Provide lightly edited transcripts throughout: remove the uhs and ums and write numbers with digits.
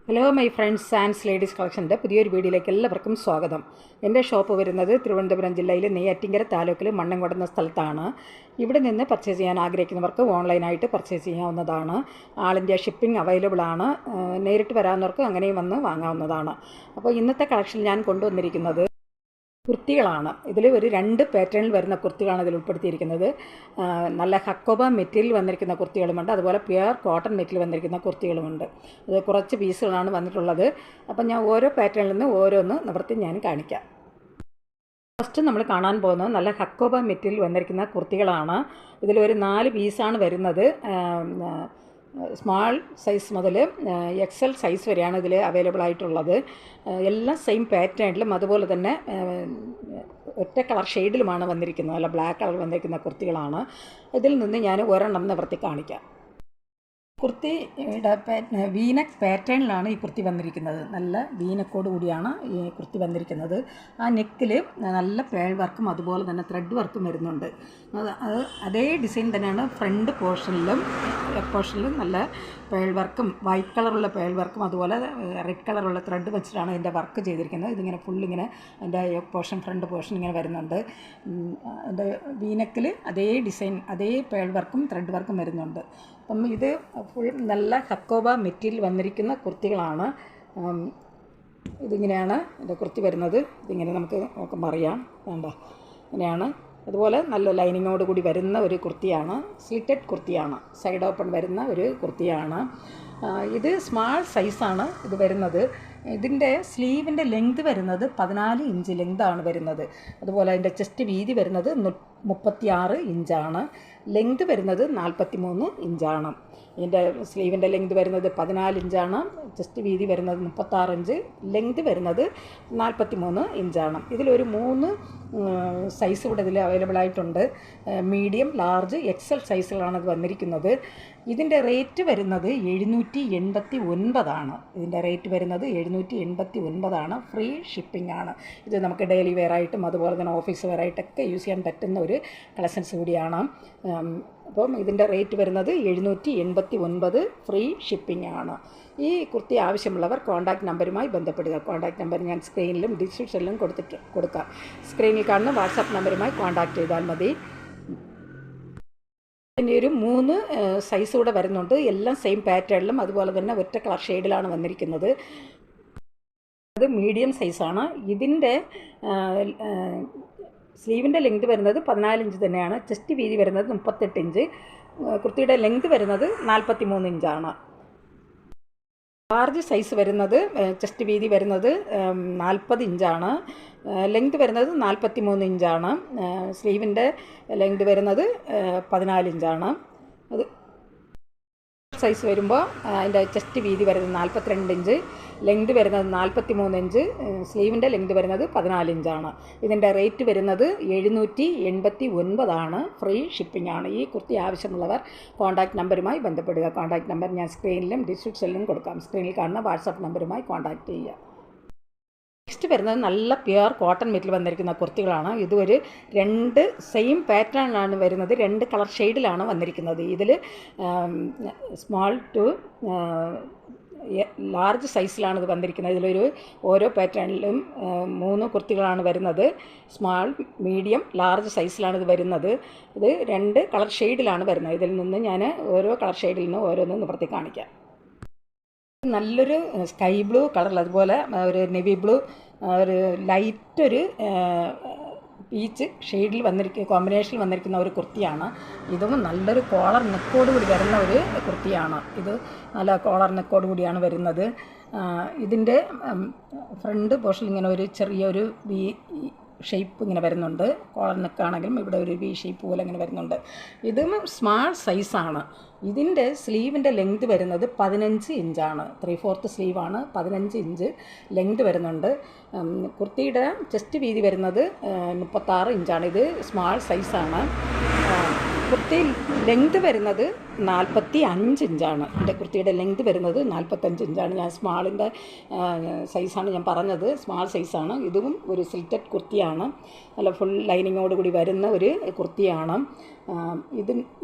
Hello my friends Sans ladies കളക്ഷൻ്റെ പുതിയൊരു വീഡിയോയിലേക്ക് എല്ലാവർക്കും സ്വാഗതം. എൻ്റെ ഷോപ്പ് വരുന്നത് തിരുവനന്തപുരം ജില്ലയിലെ നെയ്യാറ്റിൻകര താലൂക്കിൽ മണ്ണംകൊട എന്ന സ്ഥലത്താണ്. ഇവിടെ നിന്ന് പർച്ചേസ് ചെയ്യാൻ ആഗ്രഹിക്കുന്നവർക്ക് ഓൺലൈനായിട്ട് പർച്ചേസ് ചെയ്യാവുന്നതാണ്. ആൾ ഇന്ത്യ ഷിപ്പിംഗ് അവൈലബിൾ ആണ്. നേരിട്ട് വരാവുന്നവർക്ക് അങ്ങനെയും വന്ന് വാങ്ങാവുന്നതാണ്. അപ്പോൾ ഇന്നത്തെ കളക്ഷൻ ഞാൻ കൊണ്ടുവന്നിരിക്കുന്നത് കുർത്തികളാണ്. ഇതിൽ ഒരു 2 പാറ്റേണിൽ വരുന്ന കുർത്തികളാണ് ഇതിൽ ഉൾപ്പെടുത്തിയിരിക്കുന്നത്. നല്ല ഹക്കോബ മെറ്റീരിയൽ വന്നിരിക്കുന്ന കുർത്തികളുമുണ്ട്, അതുപോലെ പ്യുവർ കോട്ടൺ മെറ്റീരിയൽ വന്നിരിക്കുന്ന കുർത്തികളുമുണ്ട്. ഇത് കുറച്ച് പീസുകളാണ് വന്നിട്ടുള്ളത്. അപ്പം ഞാൻ ഓരോ പാറ്റേണിൽ നിന്ന് ഓരോന്ന് നിവർത്തി ഞാൻ കാണിക്കാം. ഫസ്റ്റ് നമ്മൾ കാണാൻ പോകുന്നത് നല്ല ഹക്കോബ മെറ്റീരിയൽ വന്നിരിക്കുന്ന കുർത്തികളാണ്. ഇതിലൊരു 4 പീസാണ് വരുന്നത്. സ്മാൾ സൈസ് മുതൽ XL സൈസ് വരെയാണ് ഇതിൽ അവൈലബിൾ ആയിട്ടുള്ളത്. എല്ലാം സെയിം പാറ്റേണിലും അതുപോലെ തന്നെ ഒറ്റ കളർ ഷെയ്ഡിലുമാണ് വന്നിരിക്കുന്നത്. നല്ല ബ്ലാക്ക് കളർ വന്നിരിക്കുന്ന കുർത്തികളാണ്. ഇതിൽ നിന്ന് ഞാൻ ഒരെണ്ണം നിവർത്തി കാണിക്കാം. കുർത്തിയുടെ വീനക്ക് പാറ്റേണിലാണ് ഈ കുർത്തി വന്നിരിക്കുന്നത്. നല്ല വീനക്കോട് കൂടിയാണ് ഈ കുർത്തി വന്നിരിക്കുന്നത്. ആ നെക്കിൽ നല്ല പേൾ വർക്കും അതുപോലെ തന്നെ ത്രെഡ് വർക്കും വരുന്നുണ്ട്. അത് അതേ ഡിസൈൻ തന്നെയാണ് ഫ്രണ്ട് പോർഷനിലും നല്ല പേൾ വർക്കും വൈറ്റ് കളറുള്ള പേൾ വർക്കും അതുപോലെ റെഡ് കളറുള്ള ത്രെഡ് വെച്ചിട്ടാണ് ഇതിൻ്റെ വർക്ക് ചെയ്തിരിക്കുന്നത്. ഇതിങ്ങനെ ഫുള്ളിങ്ങനെ അതിൻ്റെ ഫ്രണ്ട് പോർഷൻ ഇങ്ങനെ വരുന്നുണ്ട്. അതിൻ്റെ വീനക്കിൽ അതേ ഡിസൈൻ അതേ പേൾ വർക്കും ത്രെഡ് വർക്കും വരുന്നുണ്ട്. അപ്പം ഇത് ഫുൾ നല്ല ഹക്കോബ മെറ്റീരിയൽ വന്നിരിക്കുന്ന കുർത്തികളാണ്. ഇതിങ്ങനെയാണ് ഇതിൻ്റെ കുർത്തി വരുന്നത്. ഇതിങ്ങനെ നമുക്ക് നോക്കുമ്പോൾ അറിയാം. വേണ്ട ഇങ്ങനെയാണ്. അതുപോലെ നല്ല ലൈനിങ്ങോട് കൂടി വരുന്ന ഒരു കുർത്തിയാണ്. സ്ലിറ്റഡ് കുർത്തിയാണ്, സൈഡ് ഓപ്പൺ വരുന്ന ഒരു കുർത്തിയാണ്. ഇത് സ്മാൾ സൈസാണ് ഇത് വരുന്നത്. ഇതിൻ്റെ സ്ലീവിൻ്റെ ലെങ്ത് വരുന്നത് 14 ഇഞ്ച് ലെങ്താണ് വരുന്നത്. അതുപോലെ അതിൻ്റെ ചെസ്റ്റ് വീതി വരുന്നത് 36 ഇഞ്ചാണ്. ലെങ്ത് വരുന്നത് 43 ഇഞ്ചാണ്. ഇതിൻ്റെ സ്ലീവിൻ്റെ ലെങ്ത് വരുന്നത് 14 ഇഞ്ചാണ്. ചെസ്റ്റ് വീതി വരുന്നത് 36 ഇഞ്ച്. ലെങ്ത് വരുന്നത് 43 ഇഞ്ചാണ്. ഇതിലൊരു 3 സൈസ് ഇവിടെ ഇതിൽ അവൈലബിൾ ആയിട്ടുണ്ട്. മീഡിയം, ലാർജ്, XL സൈസുകളാണ് ഇത് വന്നിരിക്കുന്നത്. ഇതിൻ്റെ റേറ്റ് വരുന്നത് 789 ഇതിൻ്റെ റേറ്റ് വരുന്നത് 789. ഫ്രീ ഷിപ്പിംഗ് ആണ്. ഇത് നമുക്ക് ഡെയിലി വെയറായിട്ടും അതുപോലെ തന്നെ ഓഫീസ് വെയറായിട്ടൊക്കെ യൂസ് ചെയ്യാൻ പറ്റുന്ന ഒരു കളക്ഷൻസ് കൂടിയാണ്. അപ്പം ഇതിൻ്റെ റേറ്റ് വരുന്നത് 789. ഫ്രീ ഷിപ്പിംഗ് ആണ്. ഈ കുർത്തി ആവശ്യമുള്ളവർ കോൺടാക്റ്റ് നമ്പറുമായി ബന്ധപ്പെടുക. കോൺടാക്റ്റ് നമ്പർ ഞാൻ സ്ക്രീനിലും ഡിസ്ക്രിപ്ഷനിലും കൊടുക്കാം. സ്ക്രീനിൽ കാണുന്ന വാട്സാപ്പ് നമ്പറുമായി കോൺടാക്റ്റ് ചെയ്താൽ മതി. പിന്നെ ഒരു 3 സൈസ് കൂടെ വരുന്നുണ്ട്. എല്ലാം സെയിം പാറ്റേണിലും അതുപോലെ തന്നെ ഒറ്റ കളർ ഷെയ്ഡിലാണ് വന്നിരിക്കുന്നത്. അത് മീഡിയം സൈസാണ്. ഇതിൻ്റെ സ്ലീവിൻ്റെ ലെങ്ത് വരുന്നത് 14 ഇഞ്ച് തന്നെയാണ്. ചെസ്റ്റ് വീതി വരുന്നത് 38 ഇഞ്ച്. കുർത്തിയുടെ ലെങ്ത് വരുന്നത് 43 ഇഞ്ചാണ്. ലാർജ് സൈസ് വരുന്നത് ചെസ്റ്റ് വീതി വരുന്നത് 40 ഇഞ്ചാണ്. ലെങ്ത് വരുന്നത് 43 ഇഞ്ചാണ്. സ്ലീവിൻ്റെ ലെങ്ത് വരുന്നത് 14 ഇഞ്ചാണ്. അത് സൈസ് വരുമ്പോൾ അതിൻ്റെ ചെസ്റ്റ് വീതി വരുന്നത് 42 ഇഞ്ച്, ലെങ്ത് വരുന്നത് 43 ഇഞ്ച്, സ്ലീവിൻ്റെ ലെങ്ത് വരുന്നത് 14 ഇഞ്ചാണ്. ഇതിൻ്റെ റേറ്റ് വരുന്നത് 789. ഫ്രീ ഷിപ്പിംഗ് ആണ്. ഈ കുർത്തി ആവശ്യമുള്ളവർ കോൺടാക്റ്റ് നമ്പറുമായി ബന്ധപ്പെടുക. കോൺടാക്റ്റ് നമ്പർ ഞാൻ സ്ക്രീനിലും ഡിസ്ക്രിപ്ഷനിലും കൊടുക്കാം. സ്ക്രീനിൽ കാണുന്ന വാട്സാപ്പ് നമ്പറുമായി കോൺടാക്റ്റ് ചെയ്യുക. നെക്സ്റ്റ് വരുന്നത് നല്ല പ്യുവർ കോട്ടൺ മെറ്റീരിയൽ വന്നിരിക്കുന്ന കുർത്തികളാണ്. ഇത് ഒരു 2 സെയിം പാറ്റേണിലാണ് വരുന്നത്. 2 കളർ ഷെയ്ഡിലാണ് വന്നിരിക്കുന്നത്. ഇതിൽ സ്മോൾ ടു ലാർജ് സൈസിലാണ് ഇത് വന്നിരിക്കുന്നത്. ഇതിലൊരു ഓരോ പാറ്റേണിലും 3 കുർത്തികളാണ് വരുന്നത്. സ്മാൾ, മീഡിയം, ലാർജ് സൈസിലാണ് ഇത് വരുന്നത്. ഇത് 2 കളർ ഷെയ്ഡിലാണ് വരുന്നത്. ഇതിൽ നിന്ന് ഞാൻ ഓരോ കളർ ഷെയ്ഡിൽ നിന്ന് ഓരോന്ന് നിവർത്തി കാണിക്കാം. നല്ലൊരു സ്കൈ ബ്ലൂ കളറിൽ അതുപോലെ ഒരു നെവി ബ്ലൂ, ഒരു ലൈറ്റ് ഒരു പീച്ച് ഷെയ്ഡിൽ കോമ്പിനേഷനിൽ വന്നിരിക്കുന്ന ഒരു കുർത്തിയാണ്. ഇതും നല്ലൊരു കോളർ നെക്കോട് കൂടി വരുന്ന ഒരു കുർത്തിയാണ്. ഇത് നല്ല കോളർ നെക്കോട് കൂടിയാണ് വരുന്നത്. ഇതിൻ്റെ ഫ്രണ്ട് പോർഷൻ ഇങ്ങനെ ഒരു ചെറിയൊരു ഷേപ്പ് ഇങ്ങനെ വരുന്നുണ്ട്. കോളർ നെക്കാണെങ്കിലും ഇവിടെ ഒരു വി ഷേപ്പ് പോലെ ഇങ്ങനെ വരുന്നുണ്ട്. ഇതും സ്മാൾ സൈസാണ്. ഇതിൻ്റെ സ്ലീവിൻ്റെ ലെങ്ത് വരുന്നത് 15 ഇഞ്ചാണ്. 3/4 സ്ലീവാണ്. 15 ഇഞ്ച് ലെങ്ത് വരുന്നുണ്ട്. കുർത്തിയുടെ ചെസ്റ്റ് വീതി വരുന്നത് 36 ഇഞ്ചാണ്. ഇത് സ്മാൾ സൈസാണ്. കുർത്തി ലെങ്ത് വരുന്നത് 45 ഇഞ്ചാണ്. എൻ്റെ കുർത്തിയുടെ ലെങ്ത് വരുന്നത് 45 ഇഞ്ചാണ്. ഞാൻ സ്മാളിൻ്റെ സൈസാണ് ഞാൻ പറഞ്ഞത്, സ്മാൾ സൈസാണ്. ഇതും ഒരു സിൽറ്റഡ് കുർത്തിയാണ്, നല്ല ഫുൾ ലൈനിങ്ങോട് കൂടി വരുന്ന ഒരു കുർത്തിയാണ്.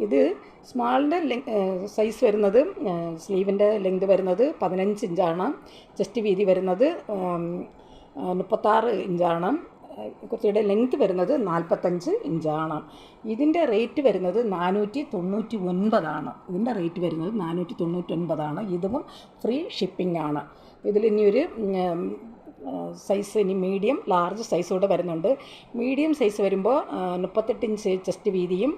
ഇത് സ്മാളിൻ്റെ സൈസ് വരുന്നത്, സ്ലീവിൻ്റെ ലെങ്ത് വരുന്നത് 15 ഇഞ്ചാണ്. ചെസ്റ്റ് വീതി വരുന്നത് 36 ഇഞ്ചാണ്. കുർത്തിയുടെ ലെങ്ത് വരുന്നത് 45 ഇഞ്ചാണ്. ഇതിൻ്റെ റേറ്റ് വരുന്നത് 499 ഇതിൻ്റെ റേറ്റ് വരുന്നത് 499. ഇതും ഫ്രീ ഷിപ്പിംഗ് ആണ്. ഇതിലിനി ഒരു സൈസ്, ഇനി മീഡിയം ലാർജ് സൈസ് കൂടെ വരുന്നുണ്ട്. മീഡിയം സൈസ് വരുമ്പോൾ 38 ഇഞ്ച് ചെസ്റ്റ് വീതിയും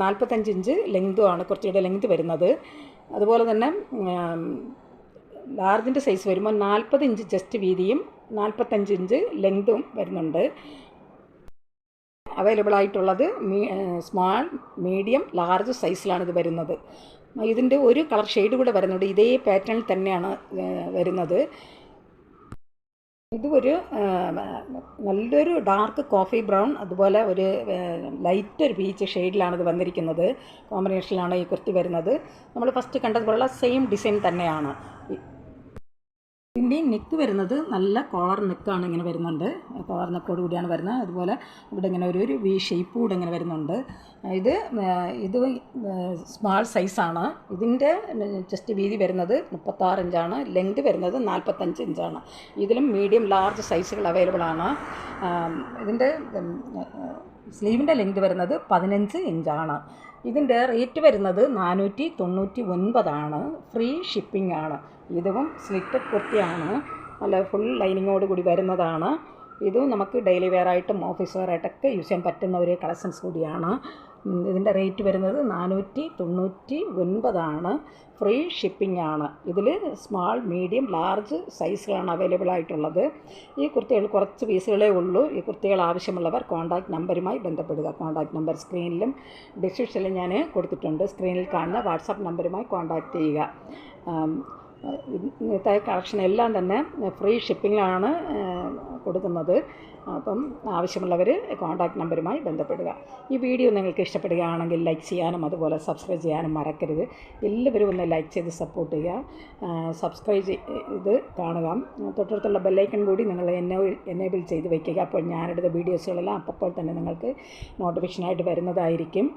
45 ഇഞ്ച് ലെങ്തുമാണ് കുർത്തിയുടെ ലെങ്ത് വരുന്നത്. അതുപോലെ തന്നെ ലാർജിൻ്റെ സൈസ് വരുമ്പോൾ 40 ഇഞ്ച് ചെസ്റ്റ് വീതിയും 45 ഇഞ്ച് ലെങ്തും വരുന്നുണ്ട്. അവൈലബിൾ ആയിട്ടുള്ളത് സ്മാൾ, മീഡിയം, ലാർജ് സൈസിലാണ് ഇത് വരുന്നത്. ഇതിൻ്റെ ഒരു കളർ ഷെയ്ഡ് കൂടെ വരുന്നുണ്ട്, ഇതേ പാറ്റേണിൽ തന്നെയാണ് വരുന്നത്. ഇത് ഒരു നല്ലൊരു ഡാർക്ക് കോഫി ബ്രൗൺ, അതുപോലെ ഒരു ലൈറ്റ് ഒരു പീച്ച് ഷെയ്ഡിലാണ് ഇത് വന്നിരിക്കുന്നത്. കോമ്പിനേഷനിലാണ് ഈ കുർത്തി വരുന്നത്. നമ്മൾ ഫസ്റ്റ് കണ്ടതുപോലുള്ള സെയിം ഡിസൈൻ തന്നെയാണ്. ഇതിൻ്റെ നെക്ക് വരുന്നത് നല്ല കോളർ നെക്കാണ്, ഇങ്ങനെ വരുന്നുണ്ട്. കോളർ നെക്കോട് കൂടിയാണ് വരുന്നത്. അതുപോലെ ഇവിടെ ഇങ്ങനെ ഒരു വി ഷേപ്പ് കൂടെ ഇങ്ങനെ വരുന്നുണ്ട്. ഇത് സ്മാൾ സൈസാണ്. ഇതിൻ്റെ ചെസ്റ്റ് വീതി വരുന്നത് 36 ഇഞ്ചാണ്. ലെങ്ത് വരുന്നത് 45 ഇഞ്ചാണ്. ഇതിലും മീഡിയം ലാർജ് സൈസുകൾ അവൈലബിൾ ആണ്. ഇതിൻ്റെ സ്ലീവിൻ്റെ ലെങ്ത് വരുന്നത് 15 ഇഞ്ചാണ്. ഇതിൻ്റെ റേറ്റ് വരുന്നത് 499. ഫ്രീ ഷിപ്പിംഗ് ആണ്. ഇതും സ്ലിറ്റഡ് കുർത്തിയാണ്, നല്ല ഫുൾ ലൈനിങ്ങോട് കൂടി വരുന്നതാണ്. ഇതും നമുക്ക് ഡെയിലി വെയർ ആയിട്ടും ഓഫീസ് വെയർ ആയിട്ടൊക്കെ യൂസ് ചെയ്യാൻ പറ്റുന്ന ഒരു കളക്ഷൻസ് കൂടിയാണ്. ഇതിൻ്റെ റേറ്റ് വരുന്നത് 499. ഫ്രീ ഷിപ്പിംഗ് ആണ്. ഇതിൽ സ്മാൾ, മീഡിയം, ലാർജ് സൈസുകളാണ് അവൈലബിൾ ആയിട്ടുള്ളത്. ഈ കുർത്തികൾ കുറച്ച് പീസുകളേ ഉള്ളൂ. ഈ കുർത്തികൾ ആവശ്യമുള്ളവർ കോൺടാക്റ്റ് നമ്പറുമായി ബന്ധപ്പെടുക. കോൺടാക്റ്റ് നമ്പർ സ്ക്രീനിലും ഡിസ്ക്രിപ്ഷനിലും ഞാൻ കൊടുത്തിട്ടുണ്ട്. സ്ക്രീനിൽ കാണുന്ന വാട്സാപ്പ് നമ്പറുമായി കോൺടാക്റ്റ് ചെയ്യുക. ഇന്നത്തെ കളക്ഷൻ എല്ലാം തന്നെ ഫ്രീ ഷിപ്പിങ്ങിലാണ് കൊടുക്കുന്നത്. അപ്പം ആവശ്യമുള്ളവർ കോൺടാക്റ്റ് നമ്പറുമായി ബന്ധപ്പെടുക. ഈ വീഡിയോ നിങ്ങൾക്ക് ഇഷ്ടപ്പെടുകയാണെങ്കിൽ ലൈക്ക് ചെയ്യാനും അതുപോലെ സബ്സ്ക്രൈബ് ചെയ്യാനും മറക്കരുത്. എല്ലാവരും ഒന്ന് ലൈക്ക് ചെയ്ത് സപ്പോർട്ട് ചെയ്യുക, സബ്സ്ക്രൈബ് ചെയ്ത് കാണുക. തൊട്ടടുത്തുള്ള ബെല്ലൈക്കൺ കൂടി നിങ്ങൾ എനേബിൾ ചെയ്ത് വയ്ക്കുക. അപ്പോൾ ഞാനെടുത്ത വീഡിയോസുകളെല്ലാം അപ്പോൾ തന്നെ നിങ്ങൾക്ക് നോട്ടിഫിക്കേഷനായിട്ട് വരുന്നതായിരിക്കും.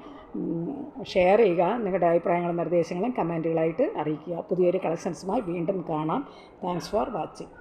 ഷെയർ ചെയ്യുക. നിങ്ങളുടെ അഭിപ്രായങ്ങളും നിർദ്ദേശങ്ങളും കമൻറ്റുകളായിട്ട് അറിയിക്കുക. പുതിയൊരു കളക്ഷൻസുമായി വീണ്ടും കാണാം. Thanks for watching.